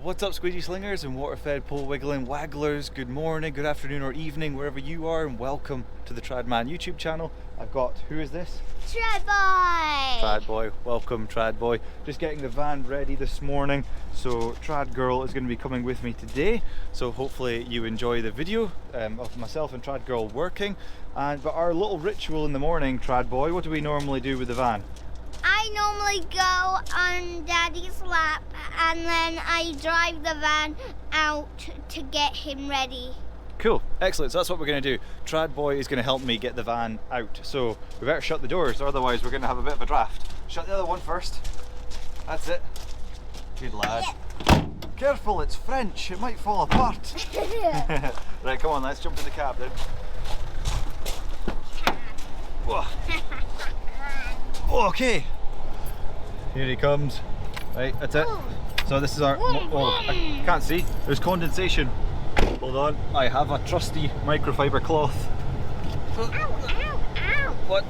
What's up, squeegee slingers and water-fed pole wiggling wagglers? Good morning, good afternoon or evening, wherever you are, and welcome to the Tradman YouTube channel. I've got, who is this? Trad Boy! Trad Boy, welcome Trad Boy. Just getting the van ready this morning, so Trad Girl is going to be coming with me today, so hopefully you enjoy the video of myself and Trad Girl working. But our little ritual in the morning, Trad Boy, what do we normally do with the van? I normally go on Daddy's lap and then I drive the van out to get him ready. Cool, excellent, so that's what we're going to do. Trad Boy is going to help me get the van out, so we better shut the doors, otherwise we're going to have a bit of a draft. Shut the other one first. That's it. Good lad. Yeah. Careful, it's French, it might fall apart. Right, come on, let's jump in the cab then. Whoa. Okay, here he comes. Right, that's it. So this is our, oh, I can't see, there's condensation. Hold on, I have a trusty microfiber cloth. Ow, ow, ow. What?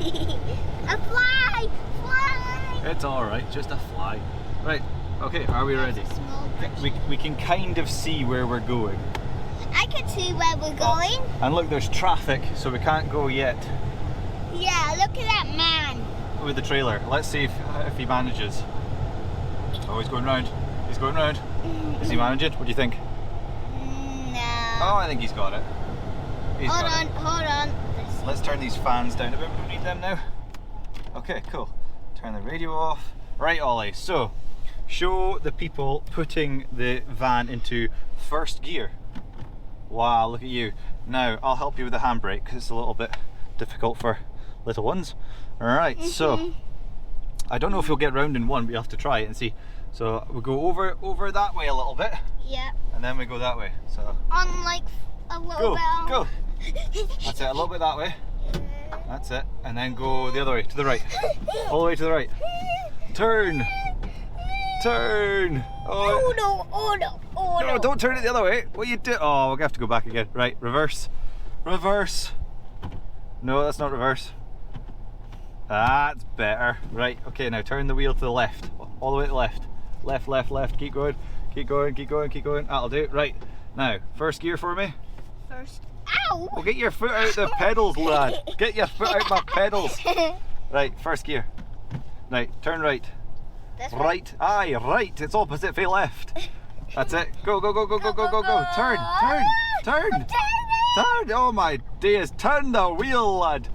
A fly! Fly! It's alright, just a fly. Right, okay, are we ready? We can kind of see where we're going. I can see where we're going. And look, there's traffic, so we can't go yet. Yeah, look at that man. With the trailer. Let's see if he manages. Oh, he's going round. He's going round. Is he managing? What do you think? No. Oh, I think he's got it. Hold on. Let's turn these fans down a bit. We don't need them now. Okay, cool. Turn the radio off. Right, Ollie. So, show the people putting the van into first gear. Wow, look at you. Now, I'll help you with the handbrake because it's a little bit difficult for little ones. Alright, so I don't know if you'll get round in one, but you have to try it and see. So we'll go over that way a little bit. Yeah. And then we go that way. So on like a little bit. Go. That's it, a little bit that way. That's it. And then go the other way, to the right. All the way to the right. Turn. Turn. Oh no, oh no, oh no. No, don't turn it the other way. What you do? Oh, we're gonna have to go back again. Right, reverse. Reverse. No, that's not reverse. That's better. Right, okay, now turn the wheel to the left. All the way to the left. Left, left, left. Keep going. Keep going, keep going, keep going. That'll do it. Right, now, first gear for me. First. Ow! Well, get your foot out the pedals, lad. Get your foot out my pedals. Right, first gear. Right, turn right. This right. Aye, right. It's opposite for left. That's it. Go, go, go, go, go, go, go, go. Turn, turn, turn. Turn! Oh my days, turn the wheel, lad!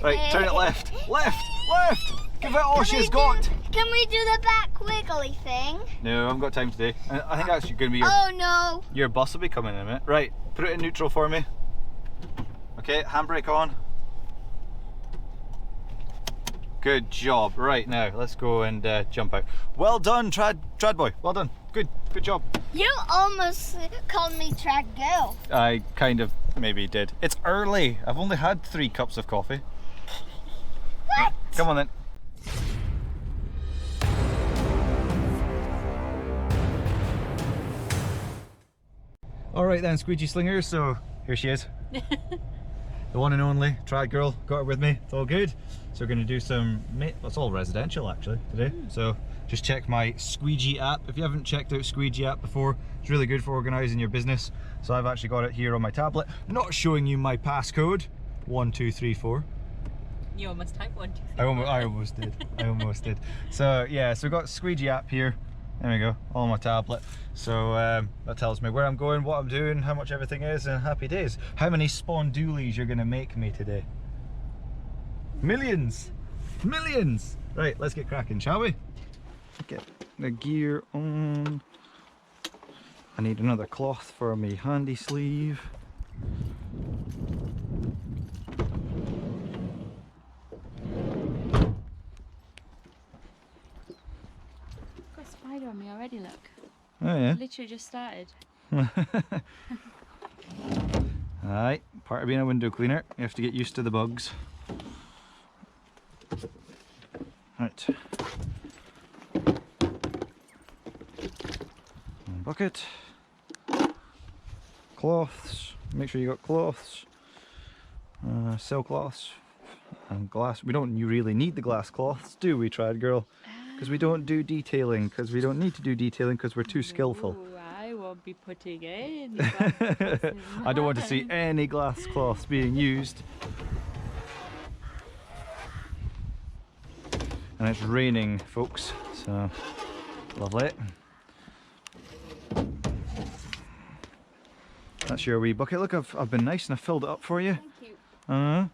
Right, turn it left. Left! Left! Give it all she's got! Can we do the back wiggly thing? No, I haven't got time today. I think that's going to be your... Oh no! Your bus will be coming in a minute. Right, put it in neutral for me. Okay, handbrake on. Good job. Right, now, let's go and jump out. Well done, Trad Boy. Well done. Good job. You almost called me Trad Girl. I kind of maybe did. It's early. I've only had 3 cups of coffee. What? Come on then. Alright then, squeegee slingers, so here she is. The one and only Trad Girl, got her with me, it's all good. So we're going to do some, it's all residential actually today. So just check my Squeegee app. If you haven't checked out Squeegee app before, it's really good for organising your business. So I've actually got it here on my tablet, not showing you my passcode, 1234. You almost typed 1, 2, 3. I almost did, I almost did. So yeah, so we've got Squeegee app here. There we go, on my tablet. So that tells me where I'm going, what I'm doing, how much everything is, and happy days. How many spondoolies you're gonna make me today? Millions! Millions! Right, let's get cracking, shall we? Get the gear on. I need another cloth for me handy sleeve. Got a spider on me already, look. Oh yeah? Literally just started. Alright, part of being a window cleaner, you have to get used to the bugs. Right. Bucket. Cloths. Make sure you got cloths. Sailcloths. And glass. We don't really need the glass cloths, do we, Trad Girl? because we don't do detailing, because we don't need to do detailing because we're too skillful. Ooh, I won't be putting in. I don't want to see any glass cloths being used. And it's raining, folks, so lovely. That's your wee bucket. Look, I've been nice and I've filled it up for you. Thank you.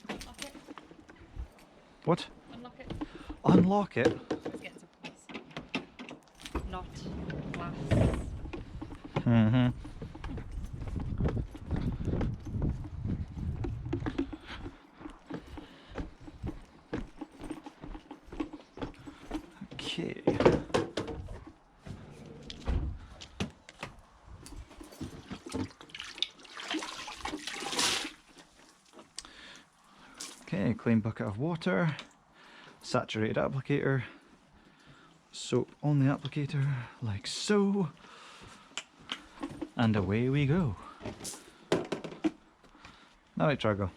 Unlock it. What? Unlock it. Unlock it? Let's get some place. Not glass. Mm-hmm. Okay. Okay, clean bucket of water, saturated applicator, soap on the applicator, like so, and away we go. Now right, Trago.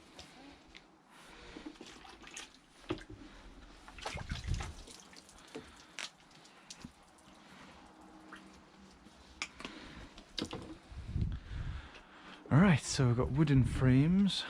Alright, so we've got wooden frames.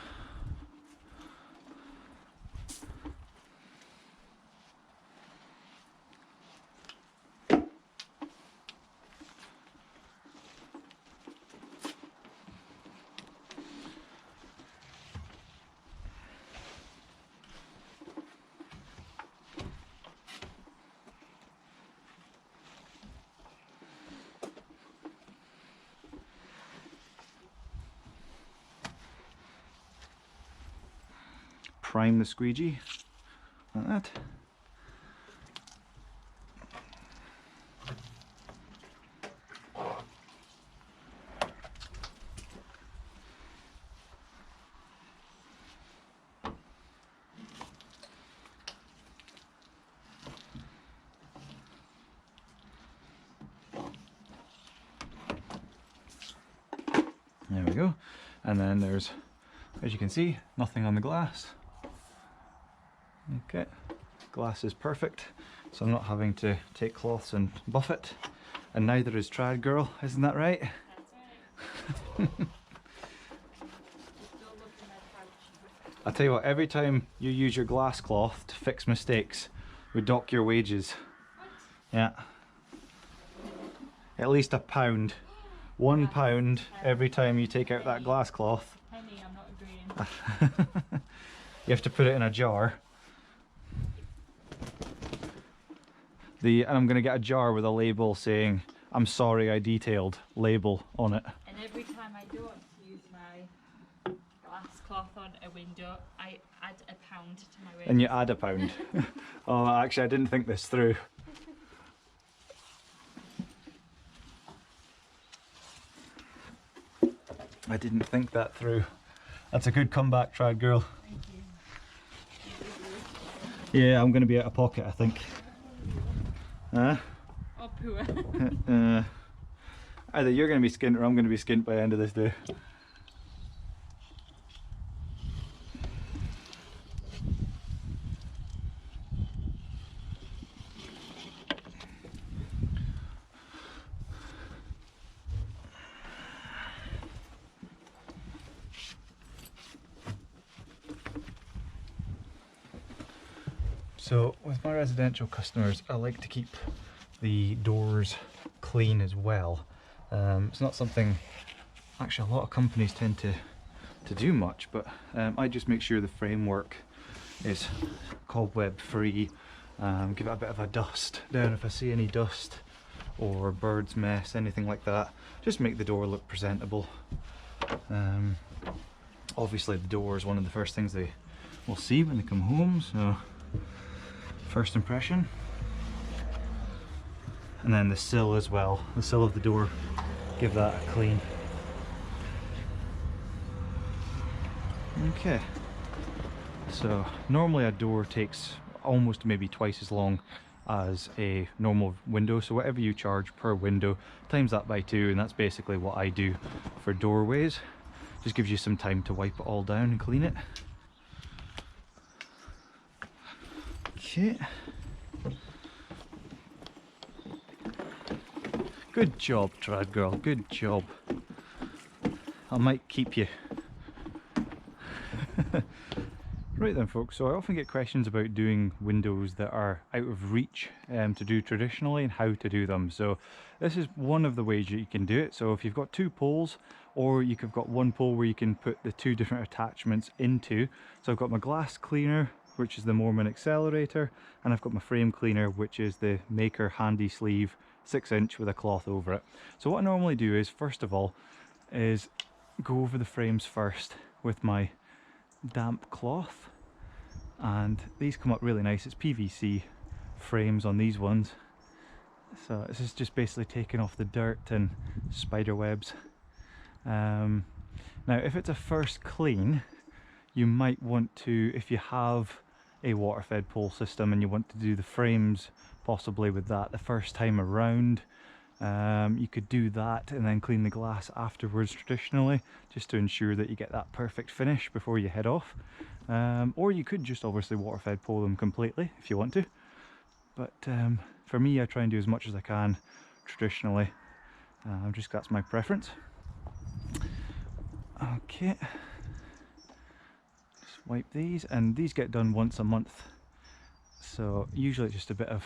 Prime the squeegee, like that. There we go. And then there's, as you can see, nothing on the glass. Okay, glass is perfect, so I'm not having to take cloths and buff it, and neither is Trad Girl, isn't that right? That's right. I tell you what, every time you use your glass cloth to fix mistakes, we dock your wages. What? Yeah. At least £1. £1 every time you take out that glass cloth. Penny, I'm not agreeing. You have to put it in a jar. And I'm going to get a jar with a label saying, "I'm sorry I detailed," label on it. And every time I don't use my glass cloth on a window, I add £1 to my wages. And you add £1. Oh, actually I didn't think this through. I didn't think that through. That's a good comeback, Trad Girl. Thank you. Yeah, I'm going to be out of pocket, I think. Huh? Oh, poor. Either you're going to be skint or I'm going to be skint by the end of this day. So with my residential customers, I like to keep the doors clean as well. It's not something actually a lot of companies tend to do much, but I just make sure the framework is cobweb free, give it a bit of a dust down if I see any dust or bird's mess, anything like that. Just make the door look presentable. Obviously the door is one of the first things they will see when they come home, so first impression. And then the sill as well, the sill of the door, give that a clean. Okay, so normally a door takes almost maybe twice as long as a normal window, so whatever you charge per window, times that by 2, and that's basically what I do for doorways. just gives you some time to wipe it all down and clean it. Okay. Good job, Trad Girl, good job. I might keep you. Right then folks, so I often get questions about doing windows that are out of reach to do traditionally and how to do them. So this is one of the ways that you can do it. So if you've got two poles, or you've got one pole where you can put the two different attachments into. So I've got my glass cleaner, which is the Mormon accelerator, and I've got my frame cleaner, which is the Maker handy sleeve 6" with a cloth over it. So what I normally do is, first of all, is go over the frames first with my damp cloth, and these come up really nice. It's PVC frames on these ones, so this is just basically taking off the dirt and spider webs. Now if it's a first clean, you might want to, if you have a water fed pole system and you want to do the frames possibly with that the first time around, you could do that and then clean the glass afterwards traditionally, just to ensure that you get that perfect finish before you head off. Or you could just obviously water fed pole them completely if you want to, but for me I try and do as much as I can traditionally. Just that's my preference. Okay, just wipe these, and these get done once a month, so usually it's just a bit of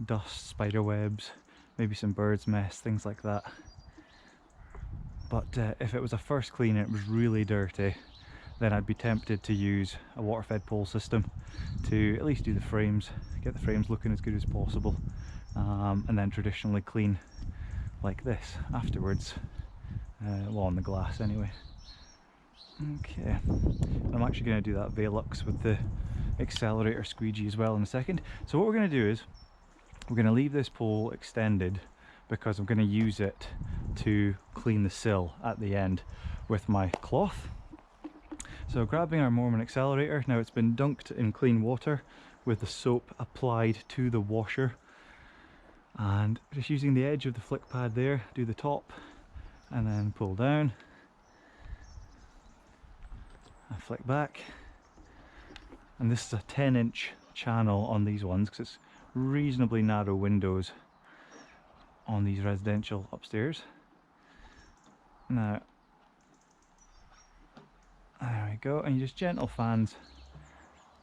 dust, spider webs, maybe some bird's mess, things like that. But if it was a first clean and it was really dirty, then I'd be tempted to use a water fed pole system to at least do the frames, get the frames looking as good as possible, and then traditionally clean like this afterwards, well, on the glass anyway. Okay, I'm actually going to do that Velux with the accelerator squeegee as well in a second. So what we're going to do is we're going to leave this pole extended because I'm going to use it to clean the sill at the end with my cloth. So grabbing our Mormon accelerator, now it's been dunked in clean water with the soap applied to the washer, and just using the edge of the flick pad there, do the top and then pull down and flick back. And this is a 10" channel on these ones because it's reasonably narrow windows on these residential upstairs. Now there we go, and you just gentle fans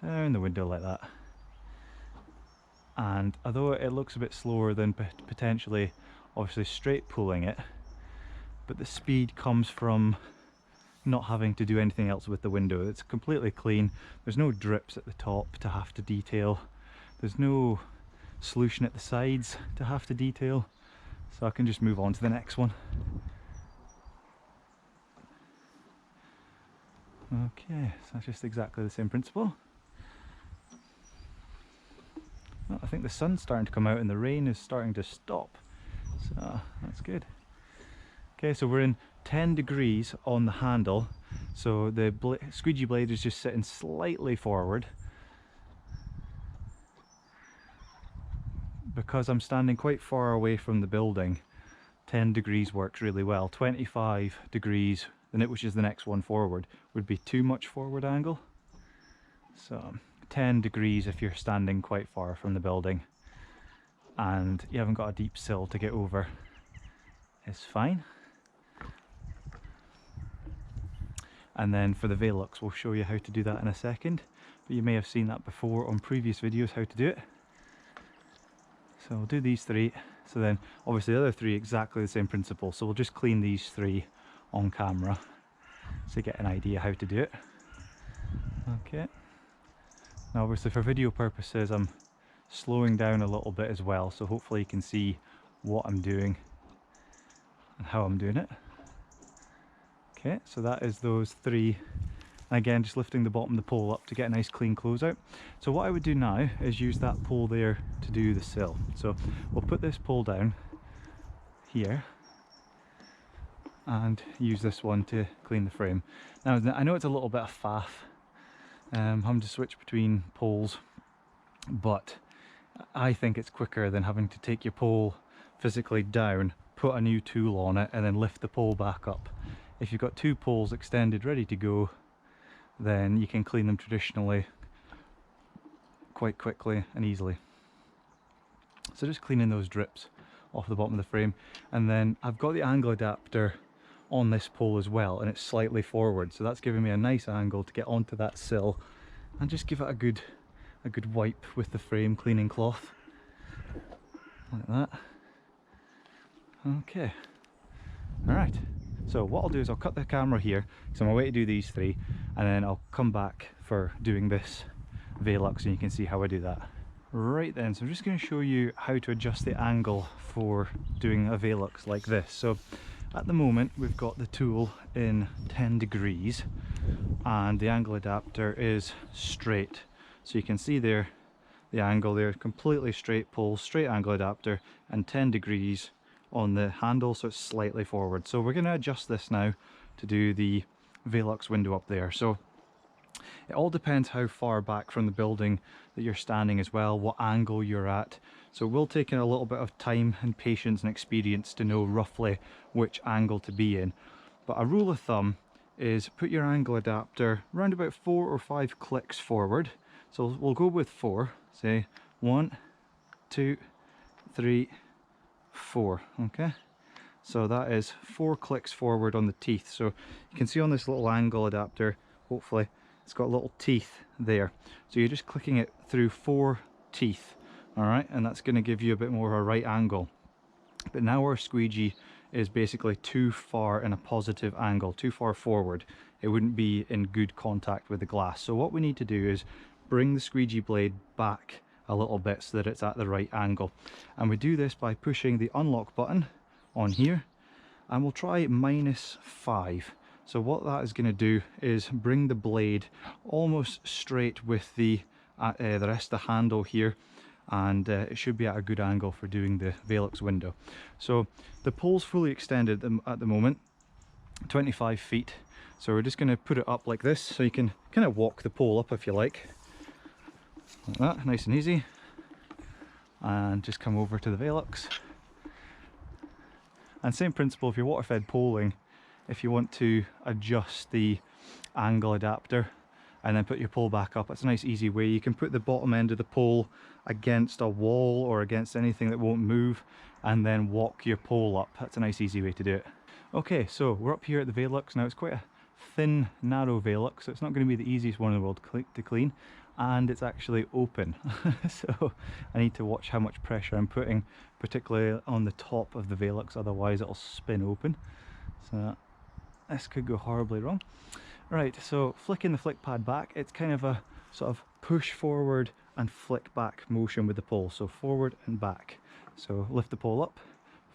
down the window like that. And although it looks a bit slower than potentially obviously straight pulling it, but the speed comes from not having to do anything else with the window. It's completely clean, there's no drips at the top to have to detail, there's no solution at the sides to have to detail, so I can just move on to the next one. Okay, so that's just exactly the same principle. Well, I think the sun's starting to come out and the rain is starting to stop, so that's good. Okay, so we're in 10 degrees on the handle, so the squeegee blade is just sitting slightly forward. Because I'm standing quite far away from the building, 10 degrees works really well. 25 degrees, which is the next one forward, would be too much forward angle. So 10 degrees if you're standing quite far from the building and you haven't got a deep sill to get over is fine. And then for the Velux, we'll show you how to do that in a second, but you may have seen that before on previous videos how to do it. So we'll do these three, so then obviously the other three exactly the same principle, so we'll just clean these three on camera so you get an idea how to do it. Okay, now obviously for video purposes I'm slowing down a little bit as well, so hopefully you can see what I'm doing and how I'm doing it. Okay, so that is those three, and again just lifting the bottom of the pole up to get a nice clean closeout. So what I would do now is use that pole there to do the sill. So we'll put this pole down here and use this one to clean the frame. Now I know it's a little bit of faff having to switch between poles, but I think it's quicker than having to take your pole physically down, put a new tool on it and then lift the pole back up. if you've got two poles extended ready to go, then you can clean them traditionally quite quickly and easily. So just cleaning those drips off the bottom of the frame, and then I've got the angle adapter on this pole as well, and it's slightly forward, so that's giving me a nice angle to get onto that sill and just give it a good wipe with the frame cleaning cloth, like that. Okay, all right. So what I'll do is I'll cut the camera here because I'm away to do these three, and then I'll come back for doing this Velux and you can see how I do that. Right then, so I'm just going to show you how to adjust the angle for doing a Velux like this. So at the moment we've got the tool in 10 degrees and the angle adapter is straight. So you can see there the angle there, completely straight pole, straight angle adapter, and 10 degrees on the handle, so it's slightly forward. So we're going to adjust this now to do the Velux window up there. So it all depends how far back from the building that you're standing as well, what angle you're at. So it will take a little bit of time and patience and experience to know roughly which angle to be in. But a rule of thumb is put your angle adapter around about 4 or 5 clicks forward. So we'll go with 4, say 1, 2, 3, 4, okay? So that is 4 clicks forward on the teeth. So you can see on this little angle adapter, hopefully, it's got little teeth there. So you're just clicking it through 4 teeth, all right? And that's going to give you a bit more of a right angle. But now our squeegee is basically too far in a positive angle, too far forward. It wouldn't be in good contact with the glass. So what we need to do is bring the squeegee blade back a little bit so that it's at the right angle. And we do this by pushing the unlock button on here, and we'll try -5. So what that is going to do is bring the blade almost straight with the rest of the handle here, and it should be at a good angle for doing the Velux window. So the pole's fully extended at the moment, 25 feet. So we're just going to put it up like this, so you can kind of walk the pole up if you like that, nice and easy, and just come over to the Velux. And same principle if you're water-fed poling, if you want to adjust the angle adapter and then put your pole back up, it's a nice easy way. You can put the bottom end of the pole against a wall or against anything that won't move and then walk your pole up. That's a nice easy way to do it. Okay, so we're up here at the Velux now. It's quite a thin, narrow Velux, so it's not going to be the easiest one in the world to clean, and it's actually open. So I need to watch how much pressure I'm putting, particularly on the top of the Velux, otherwise it'll spin open. So this could go horribly wrong. Right, so flicking the flick pad back, it's kind of a sort of push forward and flick back motion with the pole. So forward and back. So lift the pole up,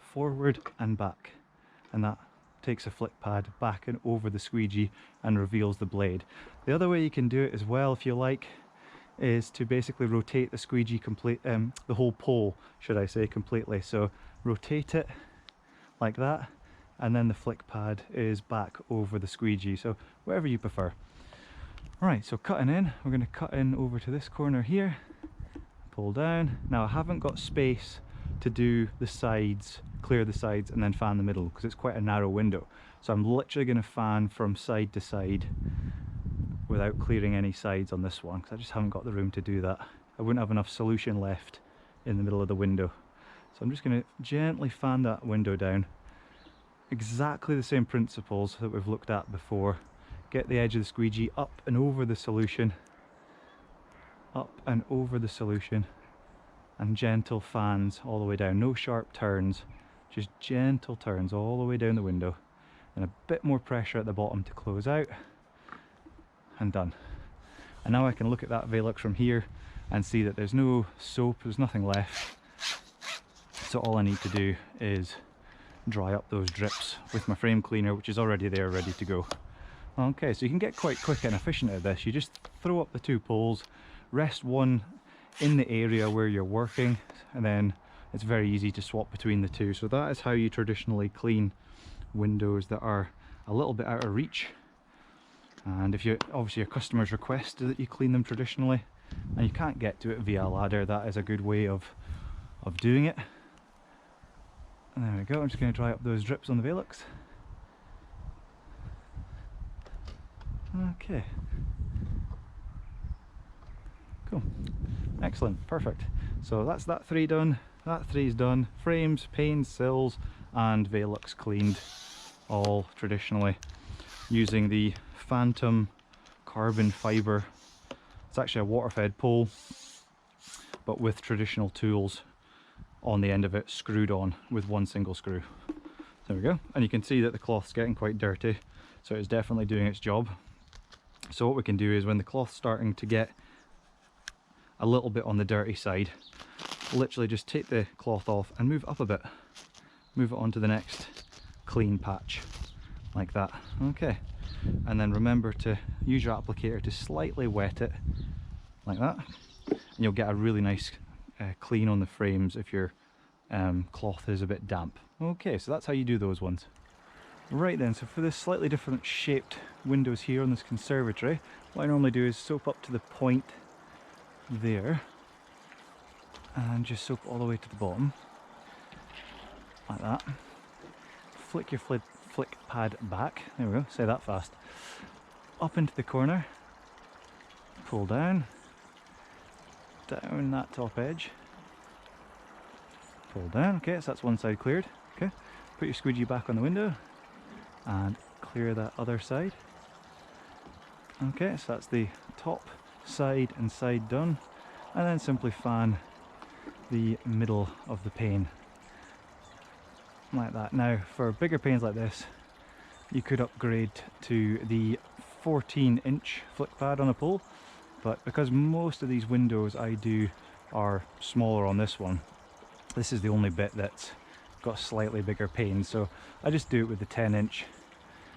forward and back. And that takes a flick pad back and over the squeegee and reveals the blade. The other way you can do it as well, if you like, is to basically rotate the squeegee the whole pole, should I say, completely. So rotate it like that, and then the flick pad is back over the squeegee, so whatever you prefer. Right, so cutting in, we're going to cut in over to this corner here, pull down. Now I haven't got space to do the sides, clear the sides and then fan the middle because it's quite a narrow window. So I'm literally going to fan from side to side without clearing any sides on this one because I just haven't got the room to do that. I wouldn't have enough solution left in the middle of the window. So I'm just going to gently fan that window down. Exactly the same principles that we've looked at before. Get the edge of the squeegee up and over the solution, up and over the solution, and gentle fans all the way down. No sharp turns, just gentle turns all the way down the window, and a bit more pressure at the bottom to close out, and done. And now I can look at that Velux from here and see that there's no soap, there's nothing left. So all I need to do is dry up those drips with my frame cleaner, which is already there ready to go. Okay, so you can get quite quick and efficient at this. You just throw up the two poles, rest one in the area where you're working, and then it's very easy to swap between the two. So that is how you traditionally clean windows that are a little bit out of reach. And if you obviously your customers request that you clean them traditionally and you can't get to it via a ladder, that is a good way of doing it. And there we go, I'm just going to dry up those drips on the Velux. Okay. Cool. Excellent. Perfect. So that's that 3 done. That 3's done. Frames, panes, sills, and Velux cleaned, all traditionally using the Phantom carbon fibre. It's actually a water-fed pole, but with traditional tools on the end of it, screwed on with one single screw. There we go. And you can see that the cloth's getting quite dirty, so it's definitely doing its job. So what we can do is, when the cloth's starting to get a little bit on the dirty side, literally just take the cloth off and move up a bit. Move it onto the next clean patch, like that. Okay. And then remember to use your applicator to slightly wet it, like that. And you'll get a really nice clean on the frames if your cloth is a bit damp. Okay, so that's how you do those ones. Right then, so for this slightly different shaped windows here on this conservatory, what I normally do is soap up to the point there and just soap all the way to the bottom, like that. Flick your flick pad back, there we go, say that fast, up into the corner, pull down that top edge, pull down. Okay, so that's one side cleared. Okay, put your squeegee back on the window and clear that other side. Okay, so that's the top side and side done, and then simply fan the middle of the pane, like that. Now for bigger panes like this, you could upgrade to the 14-inch flick pad on a pole, but because most of these windows I do are smaller on this one, this is the only bit that's got slightly bigger panes, so I just do it with the 10-inch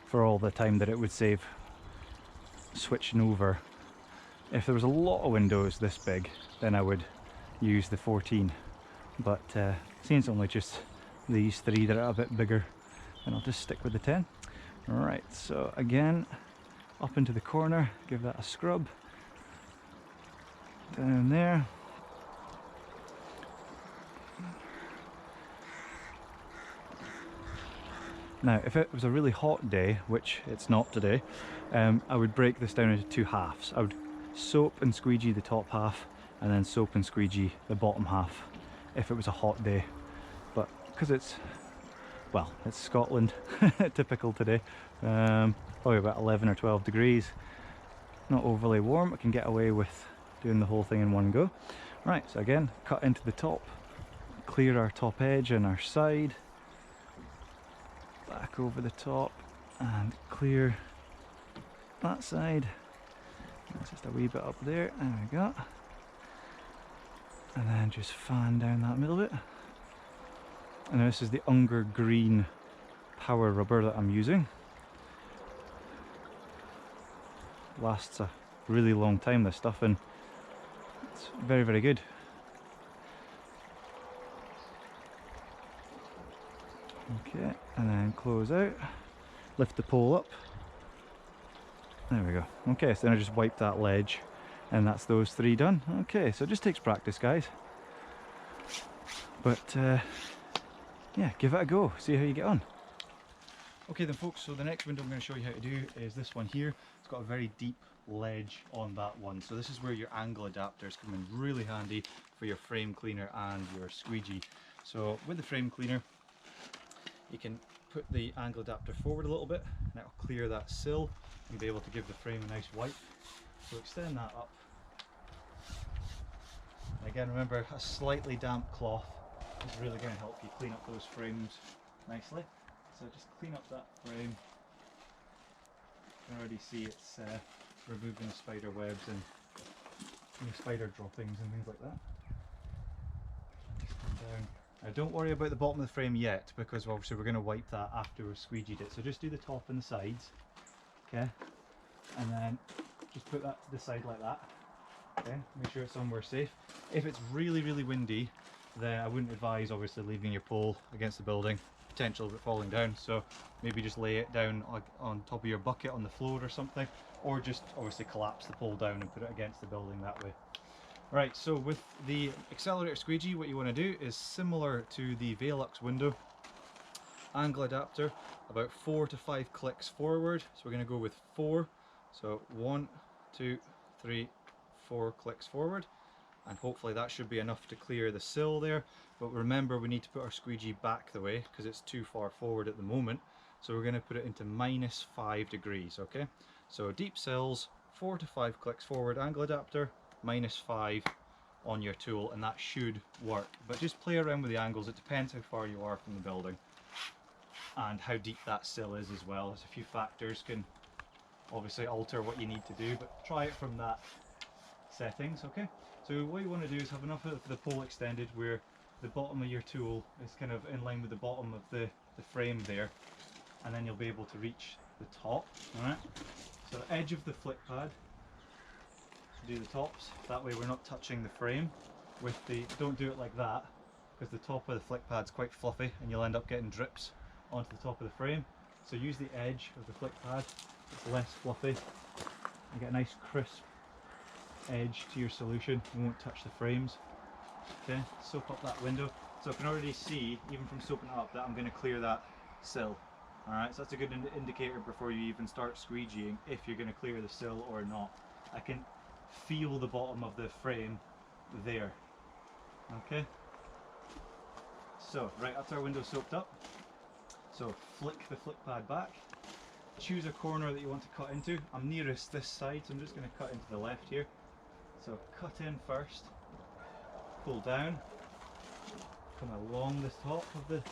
for all the time that it would save switching over. If there was a lot of windows this big, then I would use the 14, but seeing it's only just these 3 that are a bit bigger, then I'll just stick with the 10. Right, so again, up into the corner, give that a scrub, down there, now if it was a really hot day, which it's not today, I would break this down into 2 halves. I would soap and squeegee the top half, and then soap and squeegee the bottom half if it was a hot day. But because it's, well, it's Scotland, typical today, probably about 11 or 12 degrees, not overly warm, I can get away with doing the whole thing in one go. Right, so again, cut into the top, clear our top edge and our side, back over the top and clear that side. It's just a wee bit up there, there we go. And then just fan down that middle bit. And this is the Unger Green power rubber that I'm using. Lasts a really long time, this stuff, and it's very, very good. Okay, and then close out, lift the pole up. There we go. Okay, so then I just wipe that ledge, and that's those 3 done. Okay, so it just takes practice, guys. But yeah, give it a go, see how you get on. Okay then folks, so the next window I'm going to show you how to do is this one here. It's got a very deep ledge on that one, so this is where your angle adapters come in really handy for your frame cleaner and your squeegee. So with the frame cleaner, you can put the angle adapter forward a little bit, and that will clear that sill and be able to give the frame a nice wipe. So extend that up. And again, remember, a slightly damp cloth is really going to help you clean up those frames nicely. So just clean up that frame. You can already see it's removing the spider webs and any spider droppings and things like that. Down. Now don't worry about the bottom of the frame yet, because obviously we're going to wipe that after we've squeegeed it. So just do the top and the sides, okay? And then just put that to the side like that, okay? Make sure it's somewhere safe. If it's really, really windy, then I wouldn't advise obviously leaving your pole against the building, potential of it falling down. So maybe just lay it down on top of your bucket on the floor or something, or just obviously collapse the pole down and put it against the building that way. Right, so with the accelerator squeegee, what you want to do is similar to the Velux window, angle adapter about 4 to 5 clicks forward. So we're going to go with 4 So 1, 2, 3, 4 clicks forward, and hopefully that should be enough to clear the sill there. But remember, we need to put our squeegee back the way because it's too far forward at the moment. So we're going to put it into -5 degrees, okay? So deep sills, 4 to 5 clicks forward, angle adapter, -5 on your tool, and that should work. But just play around with the angles. It depends how far you are from the building and how deep that sill is as well. There's a few factors can obviously alter what you need to do, but try it from that settings, okay? So what you want to do is have enough of the pole extended where the bottom of your tool is kind of in line with the bottom of the frame there, and then you'll be able to reach the top. Alright, so edge of the flick pad, do the tops, that way we're not touching the frame with the, don't do it like that because the top of the flick pad's quite fluffy and you'll end up getting drips onto the top of the frame. So use the edge of the flick pad, it's less fluffy, and get a nice crisp edge to your solution. You won't touch the frames. Okay, soap up that window. So I can already see, even from soaping it up, that I'm going to clear that sill. Alright, so that's a good indicator before you even start squeegeeing if you're going to clear the sill or not. I can feel the bottom of the frame there. Okay, so right, that's our window soaped up. So flick the flick pad back, choose a corner that you want to cut into. I'm nearest this side, so I'm just going to cut into the left here. So cut in first, pull down, come along the top of the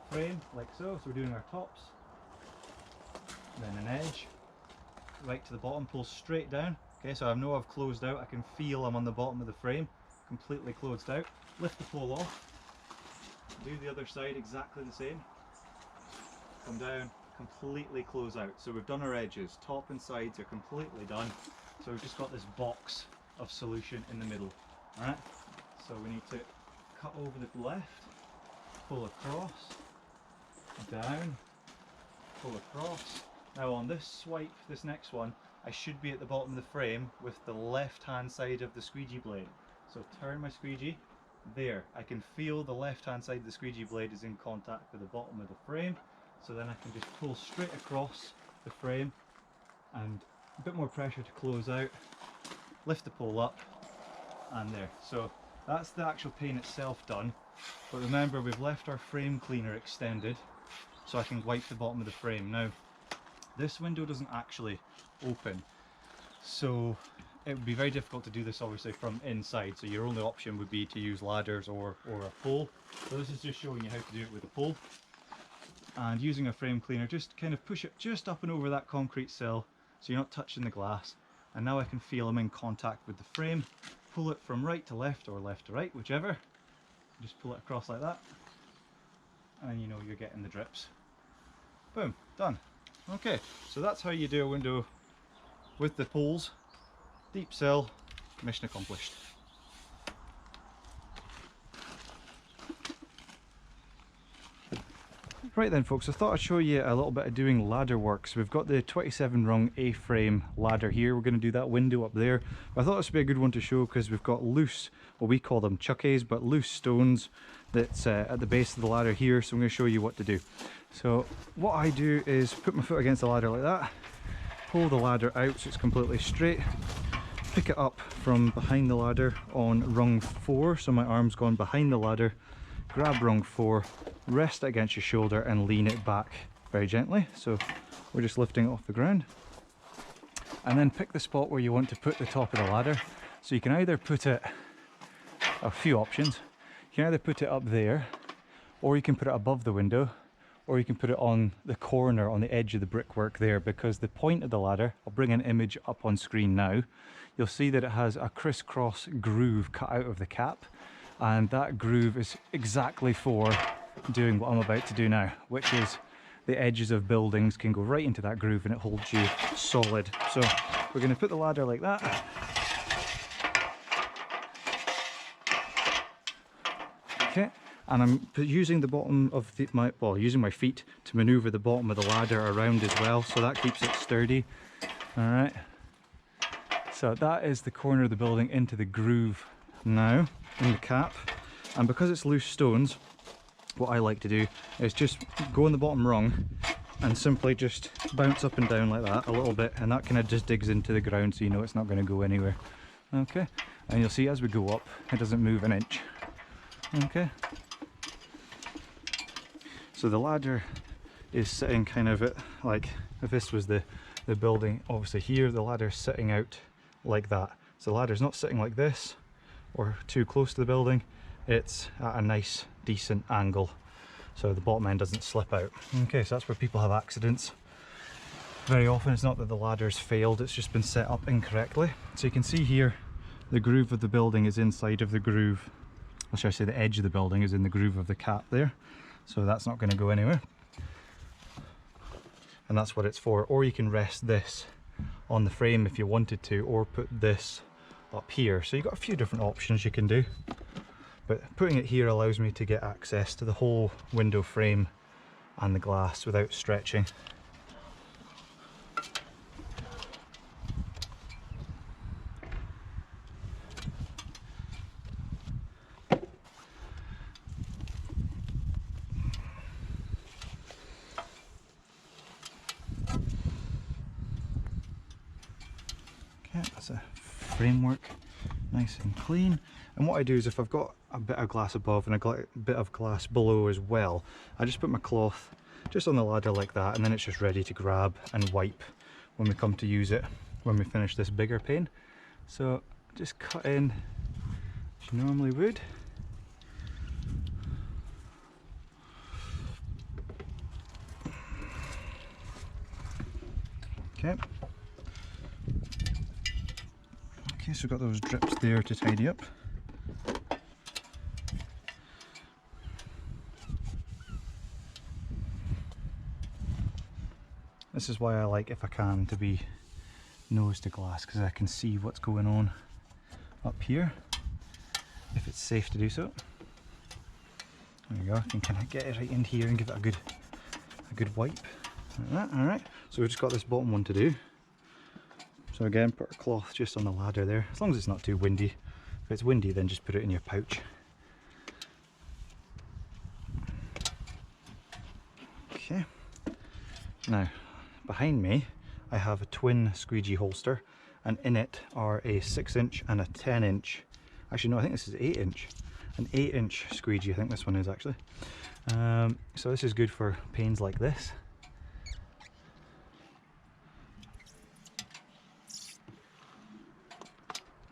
frame like so. So we're doing our tops, then an edge, right to the bottom, pull straight down. Okay, so I know I've closed out, I can feel I'm on the bottom of the frame, completely closed out. Lift the pole off, do the other side exactly the same, come down, completely close out. So we've done our edges, top and sides are completely done. So we've just got this box of solution in the middle. Alright, so we need to cut over the left, pull across, down, pull across. Now on this swipe, this next one, I should be at the bottom of the frame with the left hand side of the squeegee blade. So turn my squeegee, there. I can feel the left hand side of the squeegee blade is in contact with the bottom of the frame. So then I can just pull straight across the frame and a bit more pressure to close out, lift the pole up, and there. So that's the actual pane itself done. But remember, we've left our frame cleaner extended so I can wipe the bottom of the frame. Now this window doesn't actually open, so it would be very difficult to do this obviously from inside, so your only option would be to use ladders or a pole. So this is just showing you how to do it with a pole. And using a frame cleaner, just kind of push it just up and over that concrete sill so you're not touching the glass. And now I can feel I'm in contact with the frame. Pull it from right to left or left to right, whichever. Just pull it across like that, and you know you're getting the drips. Boom, done. Okay, so that's how you do a window with the poles. Deep sill, mission accomplished. Right then folks, I thought I'd show you a little bit of doing ladder work. So we've got the 27 rung A-frame ladder here. We're going to do that window up there. But I thought this would be a good one to show because we've got loose, well we call them chuckies, but loose stones that's at the base of the ladder here. So I'm going to show you what to do. So what I do is put my foot against the ladder like that, pull the ladder out so it's completely straight, pick it up from behind the ladder on rung 4, so my arm's gone behind the ladder, grab rung 4, rest it against your shoulder and lean it back very gently. So we're just lifting it off the ground. And then pick the spot where you want to put the top of the ladder. So you can either put it, a few options, you can either put it up there, or you can put it above the window, or you can put it on the corner on the edge of the brickwork there, because the point of the ladder, I'll bring an image up on screen now, you'll see that it has a crisscross groove cut out of the cap, and that groove is exactly for doing what I'm about to do now, which is the edges of buildings can go right into that groove and it holds you solid. So we're going to put the ladder like that. Okay. And I'm using the bottom of using my feet to maneuver the bottom of the ladder around as well, so that keeps it sturdy. All right. So that is the corner of the building into the groove now in the cap. And because it's loose stones, what I like to do is just go on the bottom rung, and simply just bounce up and down like that a little bit, and that kind of just digs into the ground so you know it's not going to go anywhere. Okay, and you'll see as we go up it doesn't move an inch. Okay, so the ladder is sitting kind of at, like, if this was the building, obviously here the ladder's sitting out like that. So the ladder's not sitting like this or too close to the building, it's at a nice decent angle so the bottom end doesn't slip out. Okay, so that's where people have accidents. Very often it's not that the ladder's failed, it's just been set up incorrectly. So you can see here the groove of the building is inside of the groove, or should I say the edge of the building is in the groove of the cap there, so that's not going to go anywhere. And that's what it's for. Or you can rest this on the frame if you wanted to, or put this up here. So you've got a few different options you can do, but putting it here allows me to get access to the whole window frame and the glass without stretching. That's a framework, nice and clean. And what I do is if I've got a bit of glass above and a bit of glass below as well, I just put my cloth just on the ladder like that, and then it's just ready to grab and wipe when we come to use it when we finish this bigger pane. So just cut in as you normally would. Okay. Okay, so we've got those drips there to tidy up. This is why I like, if I can, to be nose to glass, because I can see what's going on up here, if it's safe to do so. There we go, I can kind of get it right in here and give it a good wipe. Like that, alright. So we've just got this bottom one to do. So again, put our cloth just on the ladder there, as long as it's not too windy. If it's windy, then just put it in your pouch. Okay. Now, behind me, I have a twin squeegee holster, and in it are a 6-inch and a 10-inch. Actually, no, I think this is 8-inch. An 8-inch squeegee, I think this one is actually. So this is good for panes like this.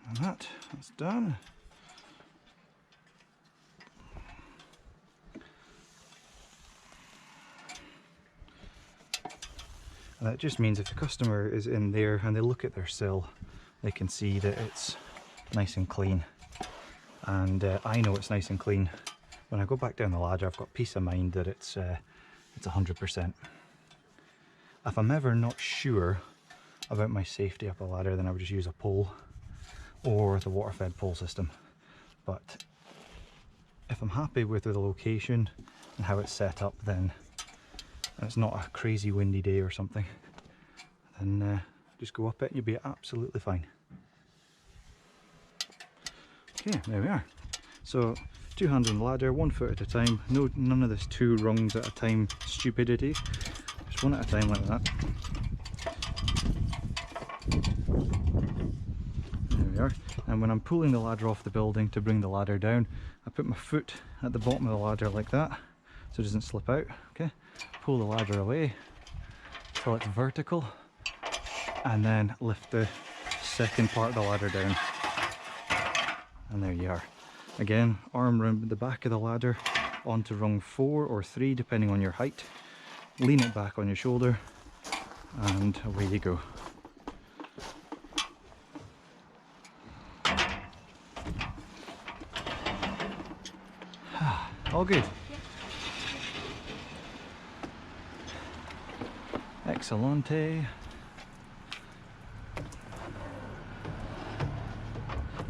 And that's done. And that just means if the customer is in there and they look at their sill, they can see that it's nice and clean. And I know it's nice and clean. When I go back down the ladder, I've got peace of mind that it's 100%. If I'm ever not sure about my safety up a ladder, then I would just use a pole or the water-fed pole system. But if I'm happy with the location and how it's set up, then and it's not a crazy windy day or something, then just go up it and you'll be absolutely fine. Okay, there we are. So 2 hands on the ladder, 1 foot at a time. None of this 2 rungs at a time stupidity. Just 1 at a time like that. There we are. And when I'm pulling the ladder off the building to bring the ladder down, I put my foot at the bottom of the ladder like that, so it doesn't slip out. Okay, pull the ladder away till it's vertical, and then lift the second part of the ladder down. And there you are. Again, arm round the back of the ladder onto rung 4 or 3 depending on your height. Lean it back on your shoulder, and away you go. All good. Excellente.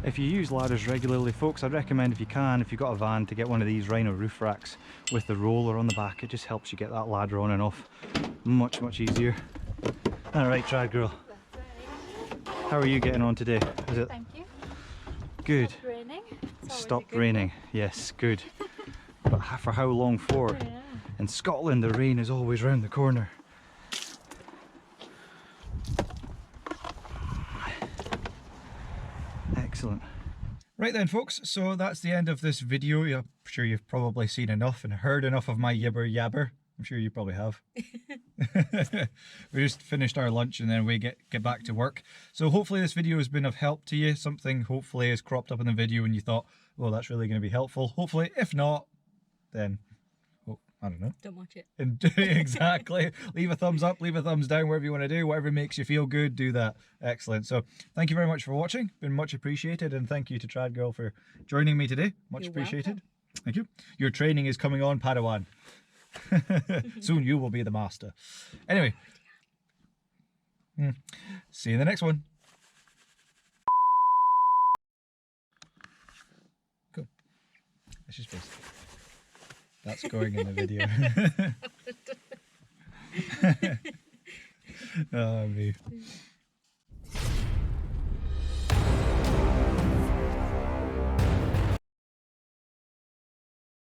If you use ladders regularly, folks, I'd recommend, if you can, if you've got a van, to get one of these Rhino roof racks with the roller on the back. It just helps you get that ladder on and off much easier. Alright, Trad Girl. How are you getting on today? Is it? Thank you. Good. Stopped raining. Stopped raining. Yes, good. But for how long for? Yeah. In Scotland, the rain is always round the corner. Right then, folks, so that's the end of this video. I'm sure you've probably seen enough and heard enough of my yibber yabber. I'm sure you probably have. We just finished our lunch and then we get back to work. So hopefully this video has been of help to you. Something hopefully has cropped up in the video and you thought, oh, that's really going to be helpful. Hopefully, if not, then, oh, I don't know. Don't watch it. And exactly. Leave a thumbs up, leave a thumbs down, whatever you want to do, whatever makes you feel good, do that. Excellent. So thank you very much for watching. Been much appreciated, and thank you to Trad Girl for joining me today. Much You're appreciated. welcome. Thank you. Your training is coming on, Padawan. Soon you will be the master. Anyway, see you in the next one. Cool. That's your face. That's going in the video. Oh, me.